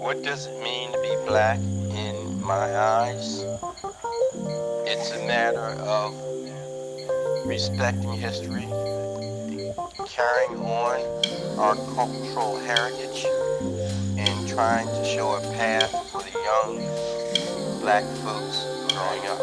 What does it mean to be black in my eyes? It's a matter of respecting history, carrying on our cultural heritage, and trying to show a path for the young black folks growing up.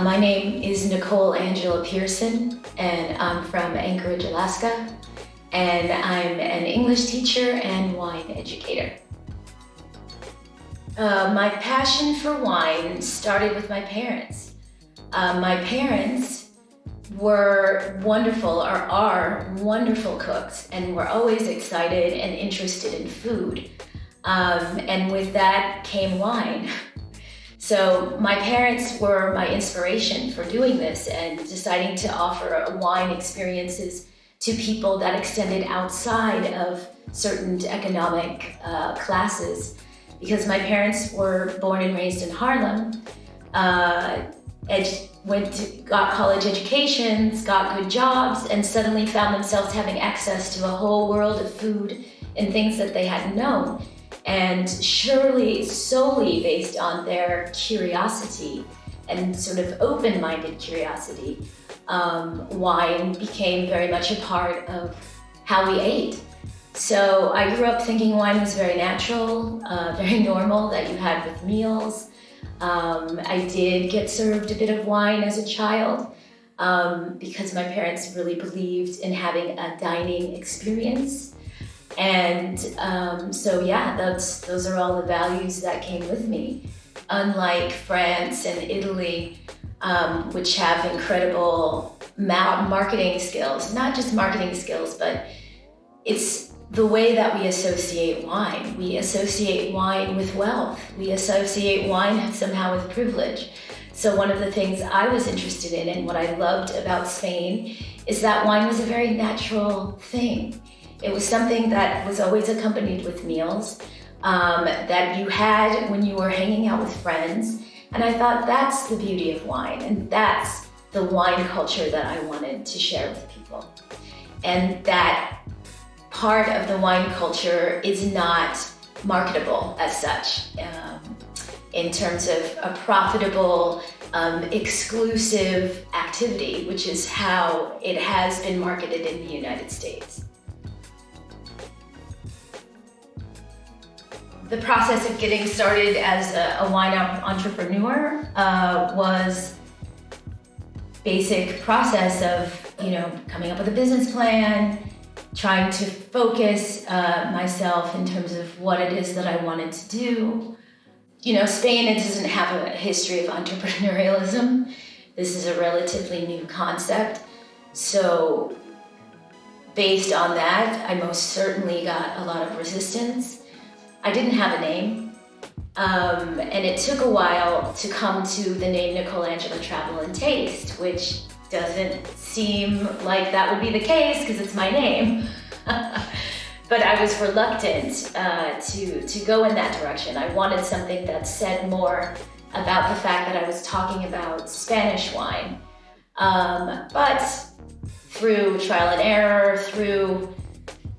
My name is Nicole Pearson, and I'm from Anchorage, Alaska, and I'm an English teacher and wine educator. My passion for wine started with my parents. My parents were wonderful, or are wonderful cooks, and were always excited and interested in food. And with that came wine. So my parents were my inspiration for doing this and deciding to offer wine experiences to people that extended outside of certain economic classes. Because my parents were born and raised in Harlem, got college educations, got good jobs, and suddenly found themselves having access to a whole world of food and things that they hadn't known. And surely solely based on their curiosity and sort of open-minded curiosity, wine became very much a part of how we ate. So I grew up thinking wine was very natural, very normal, that you had with meals. I did get served a bit of wine as a child because my parents really believed in having a dining experience. And those are all the values that came with me. Unlike France and Italy, which have incredible marketing skills, not just marketing skills, but it's the way that we associate wine. We associate wine with wealth. We associate wine somehow with privilege. So one of the things I was interested in and what I loved about Spain is that wine was a very natural thing. It was something that was always accompanied with meals that you had when you were hanging out with friends. And I thought that's the beauty of wine, and that's the wine culture that I wanted to share with people. And that part of the wine culture is not marketable as such in terms of a profitable, exclusive activity, which is how it has been marketed in the United States. The process of getting started as a wine entrepreneur was basic process of, coming up with a business plan, trying to focus myself in terms of what it is that I wanted to do. Spain, it doesn't have a history of entrepreneurialism. This is a relatively new concept. So based on that, I most certainly got a lot of resistance. I didn't have a name, and it took a while to come to the name Nicole Angela Travel and Taste, which doesn't seem like that would be the case because it's my name. But I was reluctant to go in that direction. I wanted something that said more about the fact that I was talking about Spanish wine. But through trial and error, through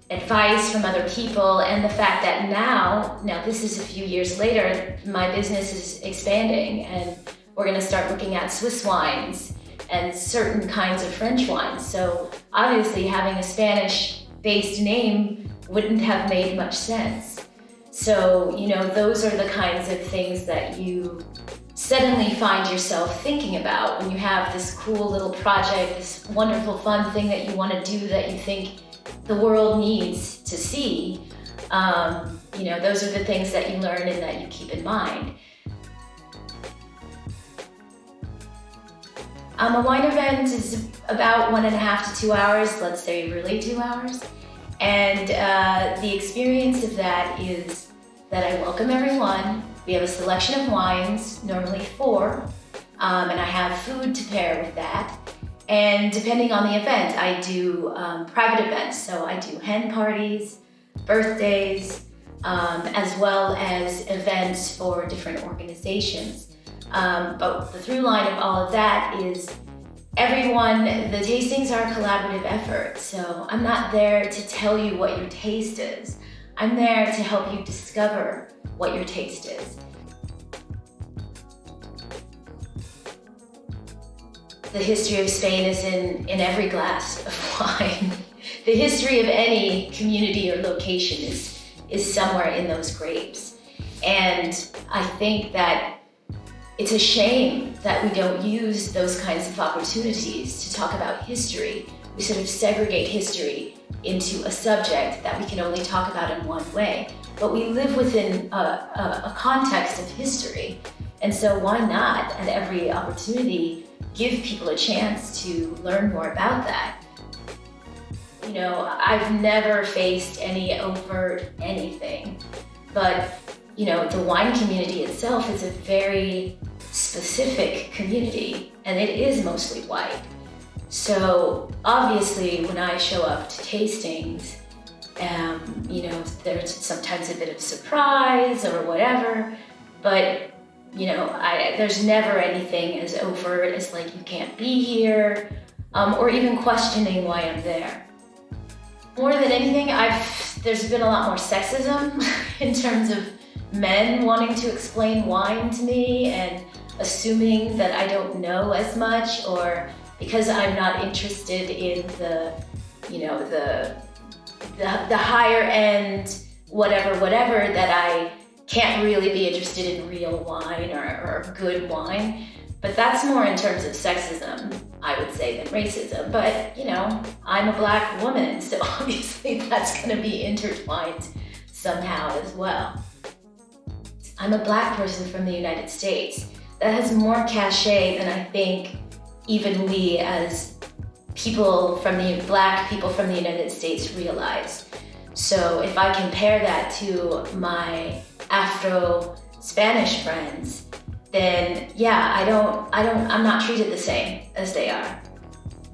advice from other people, and the fact that now this is a few years later, my business is expanding and we're going to start looking at Swiss wines and certain kinds of French wines. So obviously having a Spanish-based name wouldn't have made much sense. So, those are the kinds of things that you suddenly find yourself thinking about when you have this cool little project, this wonderful fun thing that you want to do that you think the world needs to see. Those are the things that you learn and that you keep in mind. A wine event is about 1.5 to 2 hours, let's say really 2 hours. And the experience of that is that I welcome everyone. We have a selection of wines, normally 4, and I have food to pair with that. And depending on the event, I do private events. So I do hen parties, birthdays, as well as events for different organizations. But the through line of all of that is the tastings are a collaborative effort. So I'm not there to tell you what your taste is. I'm there to help you discover what your taste is. The history of Spain is in every glass of wine. The history of any community or location is somewhere in those grapes. And I think that it's a shame that we don't use those kinds of opportunities to talk about history. We sort of segregate history into a subject that we can only talk about in one way. But we live within a context of history. And so why not, at every opportunity, give people a chance to learn more about that? I've never faced any overt anything, but the wine community itself is a very specific community, and it is mostly white. So obviously when I show up to tastings, there's sometimes a bit of surprise or whatever, but there's never anything as overt as like, you can't be here, or even questioning why I'm there. More than anything, there's been a lot more sexism in terms of men wanting to explain wine to me and assuming that I don't know as much, or because I'm not interested in the higher end whatever, that I can't really be interested in real wine or good wine. But that's more in terms of sexism, I would say, than racism. But, I'm a Black woman, so obviously that's going to be intertwined somehow as well. I'm a Black person from the United States. That has more cachet than I think even we as Black people from the United States realize. So if I compare that to my Afro-Spanish friends, then yeah, I'm not treated the same as they are,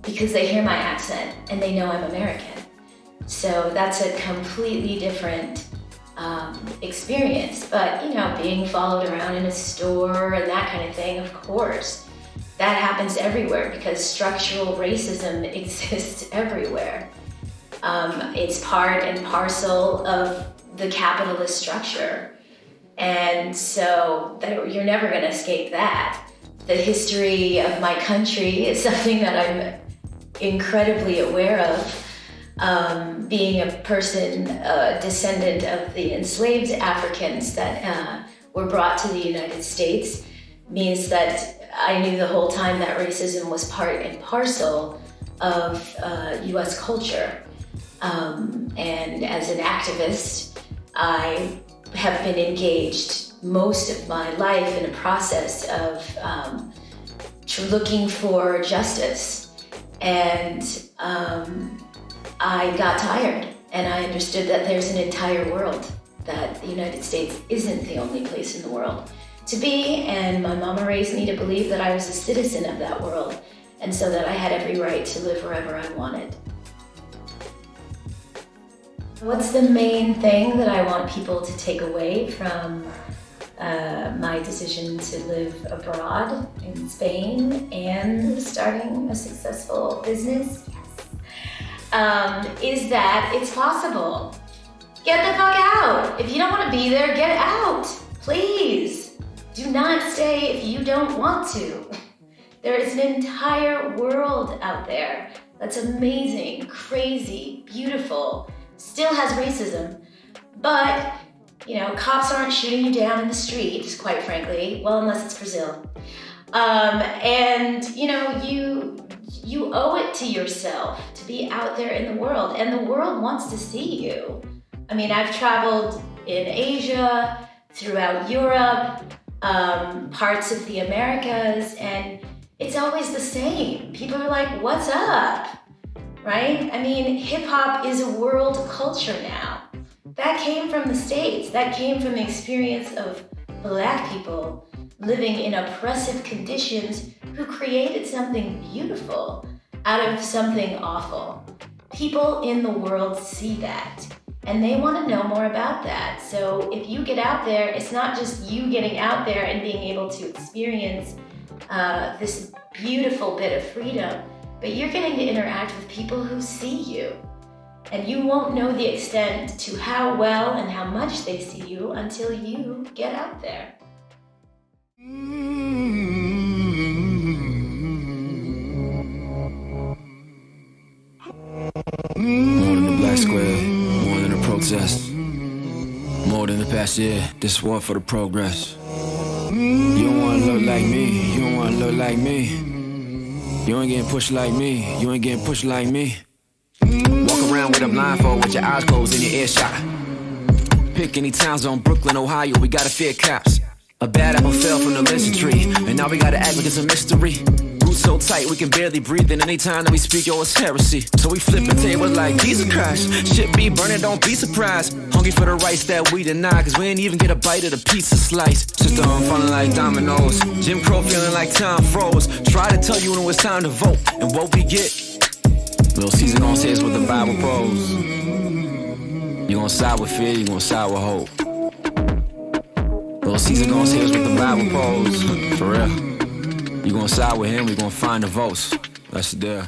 because they hear my accent and they know I'm American. So that's a completely different experience. But being followed around in a store and that kind of thing, of course, that happens everywhere because structural racism exists everywhere. It's part and parcel of the capitalist structure. And so you're never going to escape that. The history of my country is something that I'm incredibly aware of. Being a person, a descendant of the enslaved Africans that were brought to the United States, means that I knew the whole time that racism was part and parcel of US culture. And as an activist, I have been engaged most of my life in a process of looking for justice. And I got tired, and I understood that there's an entire world, that the United States isn't the only place in the world to be, and my mama raised me to believe that I was a citizen of that world, and so that I had every right to live wherever I wanted. What's the main thing that I want people to take away from my decision to live abroad in Spain and starting a successful business, is that it's possible. Get the fuck out. If you don't want to be there, get out. Please. Do not stay if you don't want to. There is an entire world out there that's amazing, crazy, beautiful, still has racism, but cops aren't shooting you down in the street, quite frankly, well, unless it's Brazil. And you owe it to yourself to be out there in the world, and the world wants to see you. I mean, I've traveled in Asia, throughout Europe, parts of the Americas, and it's always the same. People are like, what's up, right? I mean, hip hop is a world culture now. That came from the States. That came from the experience of Black people living in oppressive conditions who created something beautiful out of something awful. People in the world see that, and they want to know more about that. So if you get out there, it's not just you getting out there and being able to experience this beautiful bit of freedom, but you're getting to interact with people who see you. And you won't know the extent to how well and how much they see you until you get out there. More than the black square, more than a protest, more than the past year, this one for the progress. You don't wanna look like me, you don't wanna look like me. You ain't getting pushed like me, you ain't getting pushed like me. Walk around with a blindfold with your eyes closed in your earshot. Pick any towns on Brooklyn, Ohio, we gotta fear cops. A bad apple fell from the listen tree, and now we gotta act like it's a mystery. Roots so tight we can barely breathe, and anytime that we speak, yo, it's heresy. So we flipping tables like Jesus Christ. Shit be burning, don't be surprised. Hungry for the rights that we deny, cause we ain't even get a bite of the pizza slice. System falling like dominoes, Jim Crow feeling like time froze. Try to tell you when it was time to vote, and what we get. Little Caesar gon' say it's what the Bible pros. You gon' side with fear, you gon' side with hope. Little Caesar gon' say it's what the Bible pros. For real. You gon' side with him, we gon' find the votes. That's the deal.